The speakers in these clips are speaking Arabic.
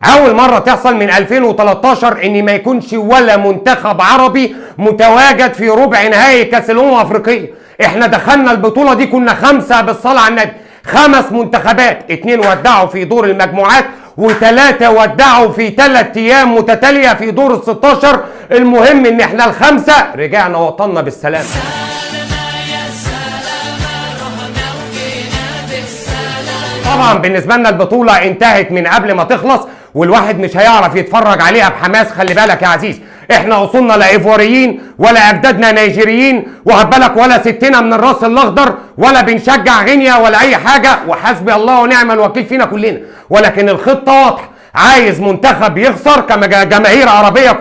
اول مره تحصل من 2013 ان ما يكونش ولا منتخب عربي متواجد في ربع نهائي كاس الامم الافريقيه. احنا دخلنا البطوله دي كنا 5 بالصلاه على النبي، 5 منتخبات، 2 ودعوا في دور المجموعات و3 ودعوا في 3 ايام متتاليه في دور ال 16. المهم ان احنا ال5 رجعنا وطننا بالسلامه. طبعا بالنسبه لنا البطوله انتهت من قبل ما تخلص، والواحد مش هيعرف يتفرج عليها بحماس. خلي بالك يا عزيز، احنا اصولنا لا ايفواريين ولا اجدادنا نيجيريين، وهب بالك ولا ستنا من الراس الاخضر ولا بنشجع غينيا ولا اي حاجه، وحسبي الله ونعم الوكيل فينا كلنا. ولكن الخطه واضحه، عايز منتخب يخسر كجماهير عربيه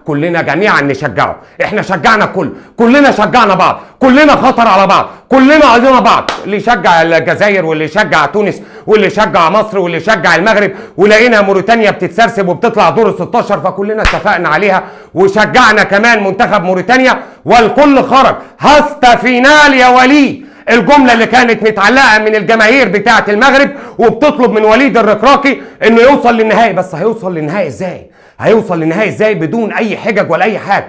كلنا جميعا نشجعه. احنا شجعنا كلنا شجعنا بعض، كلنا خطر على بعض، كلنا عايزين بعض. اللي يشجع الجزائر واللي يشجع تونس واللي يشجع مصر واللي يشجع المغرب، ولقينا موريتانيا بتتسرسب وبتطلع دور ال 16، فكلنا اتفقنا عليها وشجعنا كمان منتخب موريتانيا، والكل خرج. هاستا فينال يا وليد، الجمله اللي كانت متعلقه من الجماهير بتاعه المغرب وبتطلب من وليد الركراكي انه يوصل للنهائي. بس هيوصل للنهائي ازاي؟ هيوصل للنهائي ازاي بدون اي حجج ولا اي حاجه؟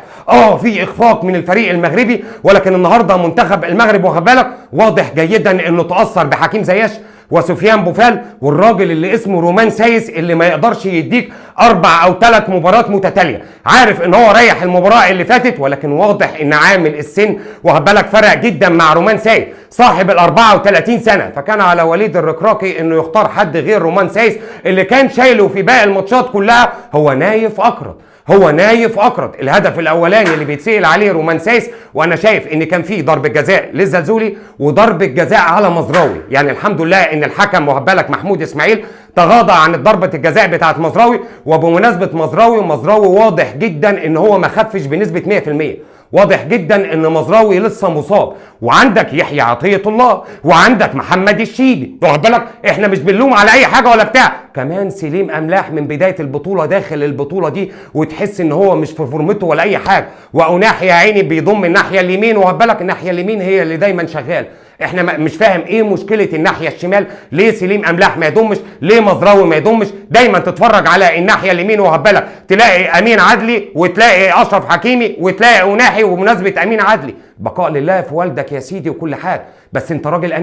في اخفاق من الفريق المغربي، ولكن النهارده منتخب المغرب واخد بالك واضح جدا انه تاثر بحكيم زياش وسفيان بوفال والراجل اللي اسمه رومان سايس، اللي ما يقدرش يديك 4 أو 3 مباريات متتاليه. عارف ان هو ريح المباراه اللي فاتت، ولكن واضح ان عامل السن واخد بالك فرق جدا مع رومان سايس صاحب ال 34 سنه. فكان على وليد الركراكي انه يختار حد غير رومان سايس اللي كان شايله في باقي الماتشات كلها. هو نايف اقرط. الهدف الاولاني اللي بيتسال عليه رومان سايس، وانا شايف ان كان فيه ضربه جزاء للزلزولي وضربه جزاء على مزراوي. يعني الحمد لله ان الحكم واخد بالك محمود اسماعيل تغاضى عن ضربه الجزاء بتاعت مزراوي. وبمناسبه مزراوي واضح جدا ان هو ما خفش بنسبه 100%. واضح جدا ان مزراوي لسه مصاب، وعندك يحيى عطيه الله وعندك محمد الشيبي واخد بالك. احنا مش بنلوم على اي حاجه ولا بتاع. كمان سليم املاح من بدايه البطوله داخل البطوله دي وتحس ان هو مش في فورمته ولا اي حاجه. وأناحي يا عيني بيضم الناحيه اليمين واخد بالك، الناحيه اليمين هي اللي دايما شغال. احنا مش فاهم ايه مشكله الناحيه الشمال، ليه سليم املاح ما يضمش، ليه مزراوي ما يضمش. دايما تتفرج على الناحيه اليمين واخد بالك تلاقي امين عدلي وتلاقي اشرف حكيمي وتلاقي أناحي. وبمناسبه امين عدلي، بقاء لله في والدك يا سيدي وكل حاجه، بس انت راجل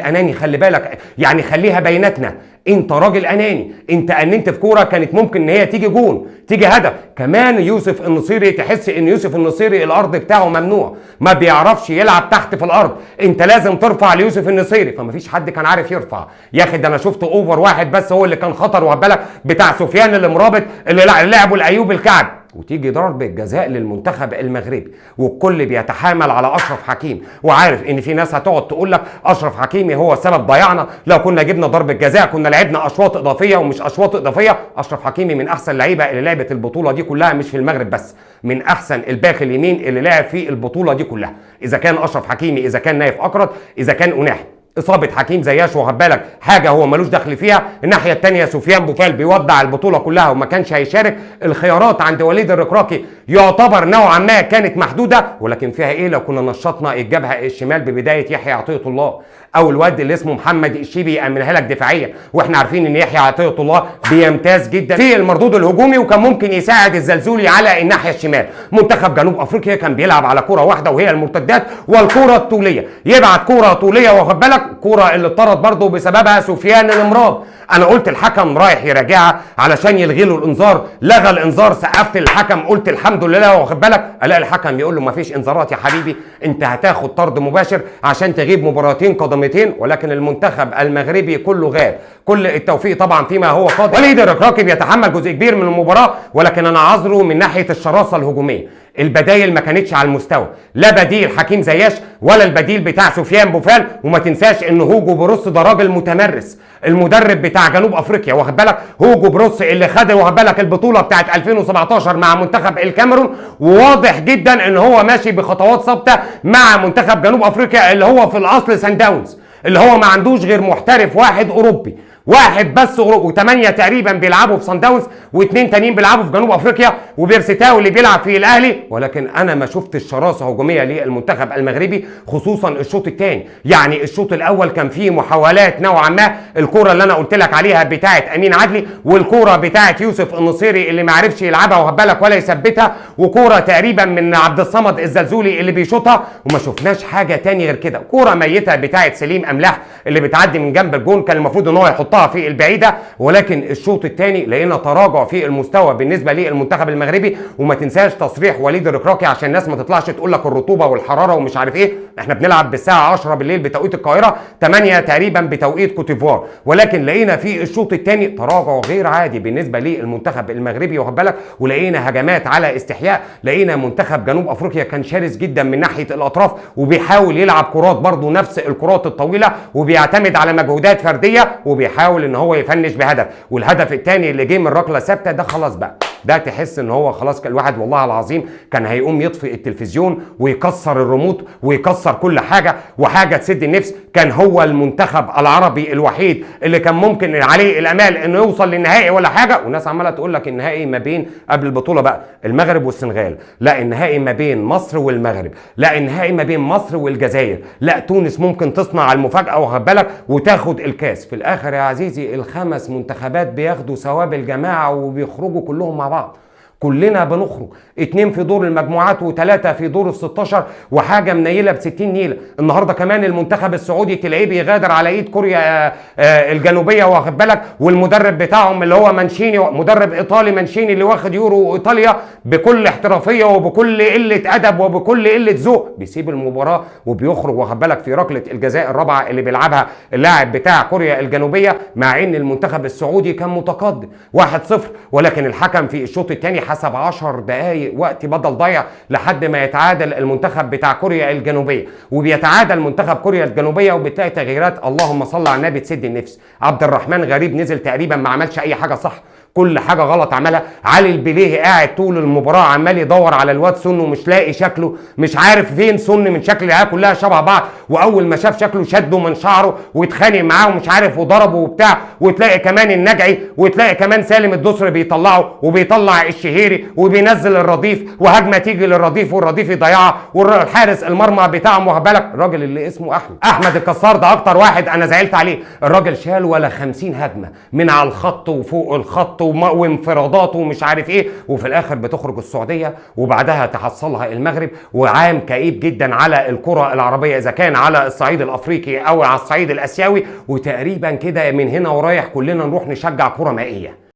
اناني، خلي بالك، يعني خليها بيناتنا، انت راجل اناني. انت اننت في كوره كانت ممكن ان هي تيجي جون، تيجي هدف. كمان يوسف النصيري، تحس ان يوسف النصيري الارض بتاعه ممنوع، ما بيعرفش يلعب تحت في الارض. انت لازم ترفع ليوسف النصيري، فما فيش حد كان عارف يرفع. يا اخي ده انا شفت اوفر واحد بس هو اللي كان خطر واخد بالك، بتاع سفيان المرابط اللي لعبه الايوب الكعب. وتيجي ضربة جزاء للمنتخب المغربي، والكل بيتحامل على اشرف حكيمي، وعارف ان في ناس هتقعد تقول لك اشرف حكيمي هو سبب ضياعنا، لو كنا جبنا ضربة جزاء كنا لعبنا اشواط اضافيه ومش اشواط اضافيه. اشرف حكيمي من احسن اللعيبه اللي لعبت البطوله دي كلها، مش في المغرب بس، من احسن الباك اليمين اللي لعب في البطوله دي كلها. اذا كان اشرف حكيمي، اذا كان نايف اقرط، اذا كان أناحي. اصابه حكيم زياش واخد بالك حاجه هو ملوش دخل فيها. الناحيه الثانيه سفيان بوفال بيودع البطوله كلها وما كانش هيشارك. الخيارات عند وليد الركراكي يعتبر نوعا ما كانت محدوده، ولكن فيها ايه لو كنا نشطنا الجبهه الشمال ببدايه يحيى عطيه الله او الواد اللي اسمه محمد الشيبي يامنها لك دفاعيا. واحنا عارفين ان يحيى عطيه الله بيمتاز جدا في المردود الهجومي، وكان ممكن يساعد الزلزولي على الناحيه الشمال. منتخب جنوب افريقيا كان بيلعب على كره واحده وهي المرتدات والكره الطوليه، يبعت كره طوليه واخد بالك، كره اللي اتطرد برضه بسببها سفيان المراب. انا قلت الحكم رايح يراجعها علشان يلغي له الانذار، لغى الانذار، سقفت للحكم قلت الحمد لله واخد بالك. الاقي الحكم يقول له ما فيش انذارات يا حبيبي، انت هتاخد طرد مباشر عشان تغيب مباراتين قدمتين. ولكن المنتخب المغربي كله غاب، كل التوفيق طبعا فيما هو قادر. وليد الركراكي بيتحمل جزء كبير من المباراه، ولكن انا عذره من ناحيه الشراسه الهجوميه. البدايل ما كانتش على المستوى، لا بديل حكيم زياش ولا البديل بتاع سفيان بوفال. وما تنساش ان هوجو بروس ده راجل متمرس، المدرب بتاع جنوب افريقيا واخد بالك، هوجو بروس اللي خد واخد بالك البطوله بتاعت 2017 مع منتخب الكاميرون. وواضح جدا ان هو ماشي بخطوات ثابته مع منتخب جنوب افريقيا اللي هو في الاصل سان داونز، اللي هو ما عندوش غير محترف واحد اوروبي. واحد بس و8 تقريبا بيلعبوا في صن داونز، واثنين تانيين بيلعبوا في جنوب افريقيا، وبيرسيتاو اللي بيلعب في الاهلي. ولكن انا ما شفتش شراسه هجوميه للمنتخب المغربي خصوصا الشوط الثاني. يعني الشوط الاول كان فيه محاولات نوعا ما، الكوره اللي انا قلت لك عليها بتاعه امين عدلي، والكوره بتاعه يوسف النصيري اللي ما عرفش يلعبها وهبالك ولا يثبتها، وكوره تقريبا من عبد الصمد الزلزولي اللي بيشوطها، وما شفناش حاجه تاني غير كده. كوره ميته بتاعه سليم املاح اللي بتعدي من جنب الجون، كان المفروض ان هو يحطها في البعيده. ولكن الشوط الثاني لقينا تراجع في المستوى بالنسبه للمنتخب المغربي. وما تنساش تصريح وليد الركراكي عشان الناس ما تطلعش تقول لك الرطوبه والحراره ومش عارف ايه، احنا بنلعب بالساعه 10 بالليل بتوقيت القاهره، 8 تقريبا بتوقيت كوتيفوار. ولكن لقينا في الشوط الثاني تراجع غير عادي بالنسبه للمنتخب المغربي واخد بالك، ولقينا هجمات على استحياء. لقينا منتخب جنوب افريقيا كان شرس جدا من ناحيه الاطراف، وبيحاول يلعب كرات برضه نفس الكرات الطويله، وبيعتمد على مجهودات فرديه، وبيحاول ان هو يفنش بهدف. والهدف الثاني اللي جه من ركله ثابته ده خلاص بقى، ده تحس ان هو خلاص الواحد والله العظيم كان هيقوم يطفئ التلفزيون ويكسر الريموت ويكسر كل حاجه، وحاجه تسد النفس. كان هو المنتخب العربي الوحيد اللي كان ممكن عليه الامال انه يوصل للنهائي ولا حاجه. والناس عماله تقول لك النهائي ما بين قبل البطوله بقى المغرب والسنغال، لا النهائي ما بين مصر والمغرب، لا النهائي ما بين مصر والجزائر، لا تونس ممكن تصنع المفاجاه واخد بالك وتاخد الكاس. في الاخر يا عزيزي الخمس منتخبات بياخدوا ثواب الجماعه وبيخرجوا كلهم مع بعض. كلنا بنخرج 2 في دور المجموعات و3 في دور ال16، وحاجه منيله ب60 نيله. النهارده كمان المنتخب السعودي تلاقيه بيغادر على ايد كوريا الجنوبيه واخد بالك، والمدرب بتاعهم اللي هو مانشيني، مدرب ايطالي مانشيني اللي واخد يورو ايطاليا بكل احترافيه وبكل قله ادب وبكل قله ذوق، بيسيب المباراه وبيخرج واخد بالك في ركله الجزاء الرابعه اللي بيلعبها اللاعب بتاع كوريا الجنوبيه، مع ان المنتخب السعودي كان متقدم 1-0. ولكن الحكم في الشوط الثاني حسب 10 دقائق وقت بدل ضيع لحد ما يتعادل المنتخب بتاع كوريا الجنوبيه، وبيتعادل منتخب كوريا الجنوبيه، وبالتالي تغييرات اللهم صل على النبي تسد النفس. عبد الرحمن غريب نزل تقريبا ما عملش اي حاجه صح، كل حاجه غلط عملها. علي البليهي قاعد طول المباراه عمال يدور على الواد سن ومش لاقي شكله، مش عارف فين سن من شكل العيال كلها شبه بعض. واول ما شاف شكله شده من شعره واتخانق معاه ومش عارف وضربه وبتاع. وتلاقي كمان النجعي وتلاقي كمان سالم الدوسري بيطلعه وبيطلع الشهيري وبينزل الرديف، وهجمه تيجي للرديف والرديف يضيعها، والحارس المرمى بتاعه واخد بالك الراجل اللي اسمه احمد الكسار ده اكتر واحد انا زعلت عليه. الراجل شال ولا 50 هجمه من على الخط وفوق الخط وانفرادات ومش عارف ايه، وفي الاخر بتخرج السعوديه وبعدها تحصلها المغرب. وعام كئيب جدا على الكره العربيه اذا كان على الصعيد الافريقي او على الصعيد الاسيوي. وتقريبا كده من هنا ورايح كلنا نروح نشجع كره مائيه.